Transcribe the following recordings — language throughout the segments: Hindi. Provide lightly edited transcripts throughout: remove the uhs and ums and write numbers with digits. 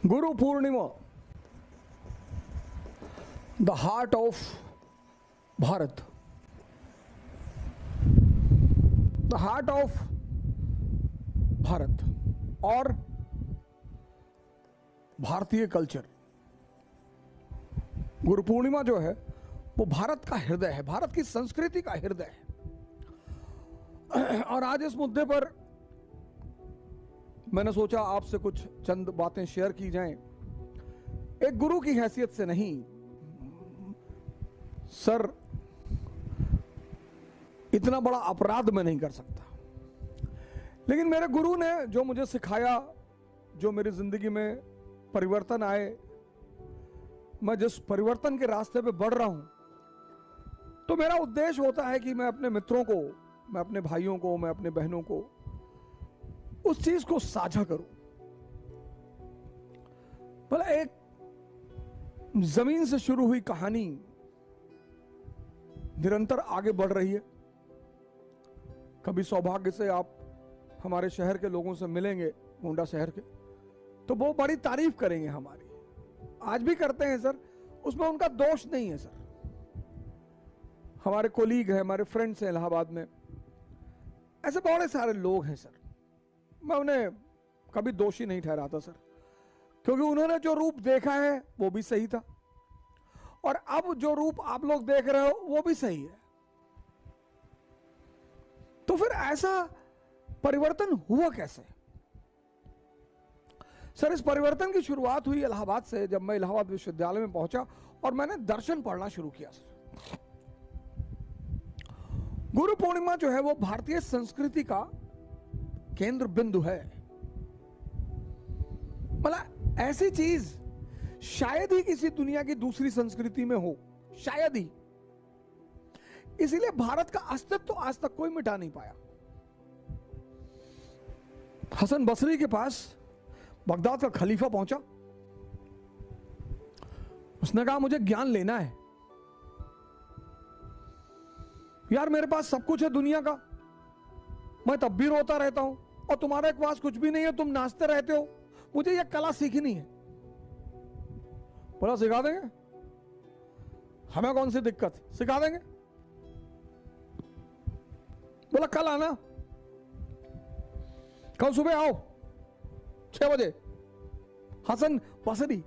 Guru Purnima, the heart of Bharat, the heart of Bharat और भारतीय कल्चर। गुरु पूर्णिमा जो है वो भारत का हृदय है, भारत की संस्कृति का हृदय है। और आज इस मुद्दे पर मैंने सोचा आपसे कुछ चंद बातें शेयर की जाएं, एक गुरु की हैसियत से नहीं। सर, इतना बड़ा अपराध मैं नहीं कर सकता, लेकिन मेरे गुरु ने जो मुझे सिखाया, जो मेरी जिंदगी में परिवर्तन आए, मैं जिस परिवर्तन के रास्ते पे बढ़ रहा हूं, तो मेरा उद्देश्य होता है कि मैं अपने मित्रों को, मैं अपने भाइयों को, मैं अपने बहनों को उस चीज को साझा करूं। भला एक जमीन से शुरू हुई कहानी निरंतर आगे बढ़ रही है। कभी सौभाग्य से आप हमारे शहर के लोगों से मिलेंगे, गोंडा शहर के, तो वो बड़ी तारीफ करेंगे हमारी, आज भी करते हैं सर, उसमें उनका दोष नहीं है सर। हमारे कोलीग हैं, हमारे फ्रेंड्स हैं इलाहाबाद में, ऐसे बहुत सारे लोग हैं सर, मैं उन्हें कभी दोषी नहीं ठहराता सर, क्योंकि उन्होंने जो रूप देखा है वो भी सही था, और अब जो रूप आप लोग देख रहे हो वो भी सही है। तो फिर ऐसा परिवर्तन हुआ कैसे? सर, इस परिवर्तन की शुरुआत हुई इलाहाबाद से, जब मैं इलाहाबाद विश्वविद्यालय में पहुंचा और मैंने दर्शन पढ़ना शुरू किया सर। गुरु पूर्णिमा जो है वो भारतीय संस्कृति का केंद्र बिंदु है। मतलब ऐसी चीज शायद ही किसी दुनिया की दूसरी संस्कृति में हो, शायद ही। इसीलिए भारत का अस्तित्व तो आज तक कोई मिटा नहीं पाया। हसन बसरी के पास बगदाद का खलीफा पहुंचा, उसने कहा मुझे ज्ञान लेना है यार, मेरे पास सब कुछ है दुनिया का, मैं तब भी रोता रहता हूं, और तुम्हारे पास कुछ भी नहीं है, तुम नाचते रहते हो, मुझे यह कला सीखनी है। बोला सिखा देंगे, हमें कौन सी दिक्कत, सिखा देंगे। बोला कल आना, कल सुबह आओ 6 बजे। हसन बसरी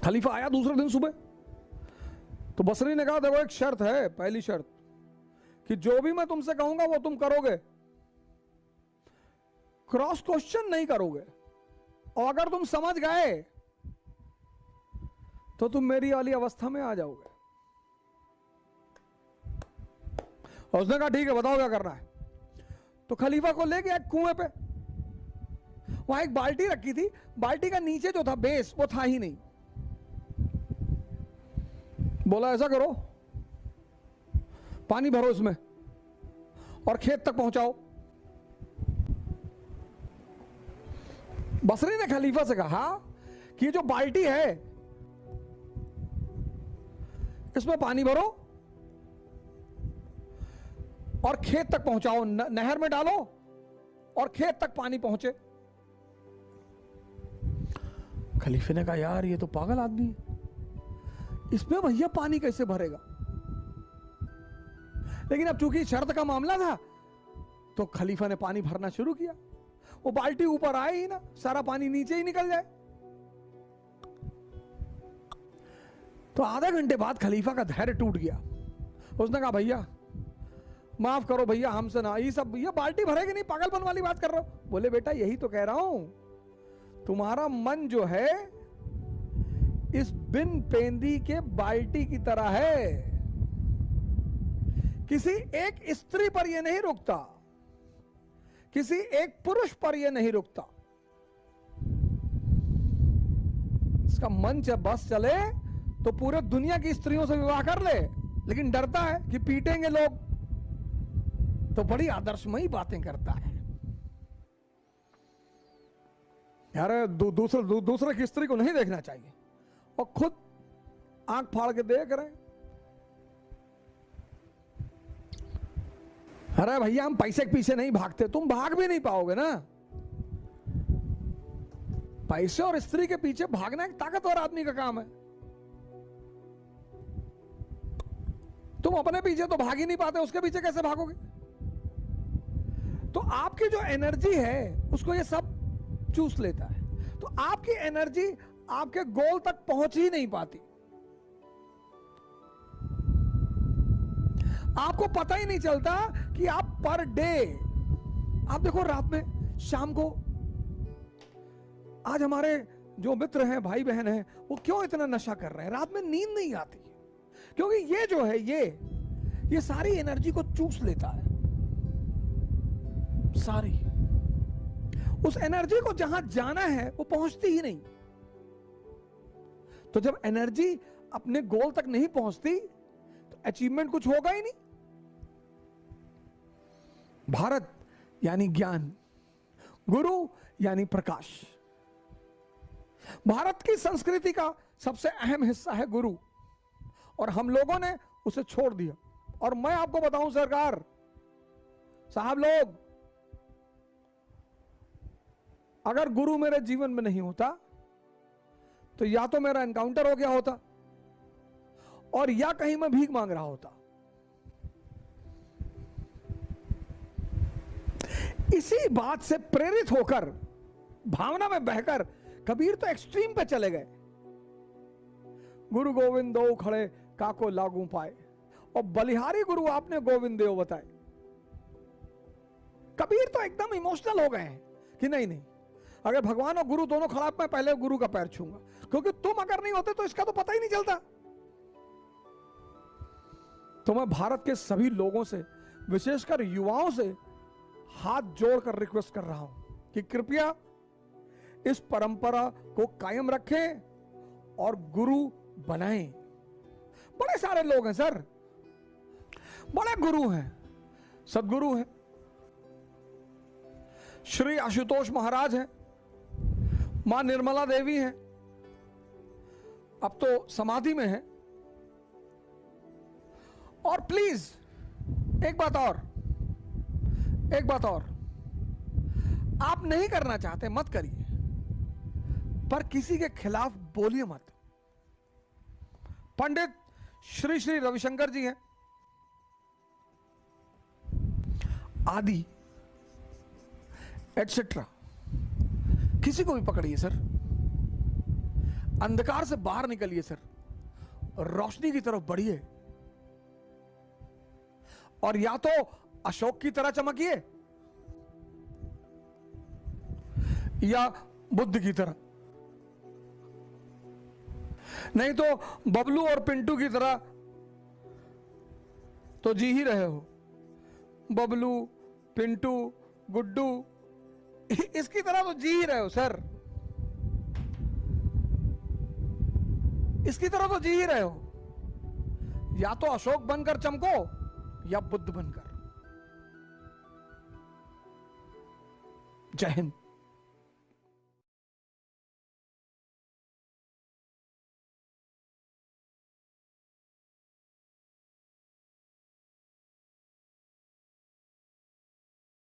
खलीफा आया दूसरे दिन सुबह, तो बसरी ने कहा देखो एक शर्त है, पहली शर्त कि जो भी मैं तुमसे कहूंगा वो तुम करोगे, क्रॉस क्वेश्चन नहीं करोगे, और अगर तुम समझ गए तो तुम मेरी वाली अवस्था में आ जाओगे। और उसने कहा ठीक है, बताओ क्या करना है। तो खलीफा को ले गया एक कुएं पे, वहां एक बाल्टी रखी थी, बाल्टी का नीचे जो था बेस वो था ही नहीं। बोला ऐसा करो, पानी भरो इसमें और खेत तक पहुंचाओ। बसरी ने खलीफा से कहा कि जो बाल्टी है इसमें पानी भरो और खेत तक पहुंचाओ, नहर में डालो और खेत तक पानी पहुंचे। खलीफे ने कहा यार ये तो पागल आदमी है, इसमें भैया पानी कैसे भरेगा। लेकिन अब चूंकि शर्त का मामला था तो खलीफा ने पानी भरना शुरू किया। वो बाल्टी ऊपर आए ही ना, सारा पानी नीचे ही निकल जाए। तो आधा घंटे बाद खलीफा का धैर्य टूट गया। उसने कहा भैया माफ करो भैया, हमसे ना, ये सब ये बाल्टी भरेगी नहीं, पागलपन वाली बात कर रहे हो। बोले बेटा यही तो कह रहा हूं, तुम्हारा मन जो है इस बिन पेंदी के बाल्टी की तरह है, किसी एक स्त्री पर यह नहीं रुकता, किसी एक पुरुष पर यह नहीं रुकता। इसका मन जब बस चले तो पूरे दुनिया की स्त्रियों से विवाह कर ले, लेकिन डरता है कि पीटेंगे लोग, तो बड़ी आदर्शमयी बातें करता है यार। दूसरे की स्त्री को नहीं देखना चाहिए, और खुद आंख फाड़ के देख रहे। अरे भैया हम पैसे के पीछे नहीं भागते, तुम भाग भी नहीं पाओगे ना। पैसे और स्त्री के पीछे भागना एक ताकतवर आदमी का काम है। तुम अपने पीछे तो भाग ही नहीं पाते, उसके पीछे कैसे भागोगे? तो आपकी जो एनर्जी है उसको ये सब चूस लेता है, तो आपकी एनर्जी आपके गोल तक पहुंच ही नहीं पाती। आपको पता ही नहीं चलता कि आप पर डे, आप देखो रात में, शाम को, आज हमारे जो मित्र हैं, भाई बहन हैं, वो क्यों इतना नशा कर रहे हैं? रात में नींद नहीं आती, क्योंकि ये जो है ये सारी एनर्जी को चूस लेता है, सारी। उस एनर्जी को जहां जाना है वो पहुंचती ही नहीं। तो जब एनर्जी अपने गोल तक नहीं पहुंचती तो अचीवमेंट कुछ होगा ही नहीं। भारत यानी ज्ञान, गुरु यानी प्रकाश। भारत की संस्कृति का सबसे अहम हिस्सा है गुरु, और हम लोगों ने उसे छोड़ दिया। और मैं आपको बताऊं सरकार साहब लोग, अगर गुरु मेरे जीवन में नहीं होता तो या तो मेरा एनकाउंटर हो गया होता, और या कहीं मैं भीख मांग रहा होता। इसी बात से प्रेरित होकर, भावना में बहकर कबीर तो एक्सट्रीम पे चले गए। गुरु गोविंद दो खड़े काको लागू पाए, और बलिहारी गुरु आपने गोविंद देव बताए। कबीर तो एकदम इमोशनल हो गए हैं कि नहीं नहीं, अगर भगवान और गुरु दोनों खड़ा, मैं पहले गुरु का पैर छूंगा, क्योंकि तुम अगर नहीं होते तो इसका तो पता ही नहीं चलता। तो मैं भारत के सभी लोगों से, विशेषकर युवाओं से हाथ जोड़कर रिक्वेस्ट कर रहा हूं कि कृपया इस परंपरा को कायम रखें और गुरु बनाएं। बड़े सारे लोग हैं सर, बड़े गुरु हैं, सदगुरु हैं, श्री आशुतोष महाराज हैं, मां निर्मला देवी हैं, अब तो समाधि में हैं। और प्लीज एक बात और, आप नहीं करना चाहते मत करिए, पर किसी के खिलाफ बोलिए मत। पंडित श्री श्री रविशंकर जी हैं, आदि एटसेट्रा, किसी को भी पकड़िए सर, अंधकार से बाहर निकलिए सर, रोशनी की तरफ बढ़िए, और या तो अशोक की तरह चमकिए या बुद्ध की तरह, नहीं तो बबलू और पिंटू की तरह तो जी ही रहे हो। बबलू, पिंटू, गुड्डू, इसकी तरह तो जी ही रहे हो सर, इसकी तरह तो जी ही रहे हो। या तो अशोक बनकर चमको या बुद्ध बनकर। जय हिंद।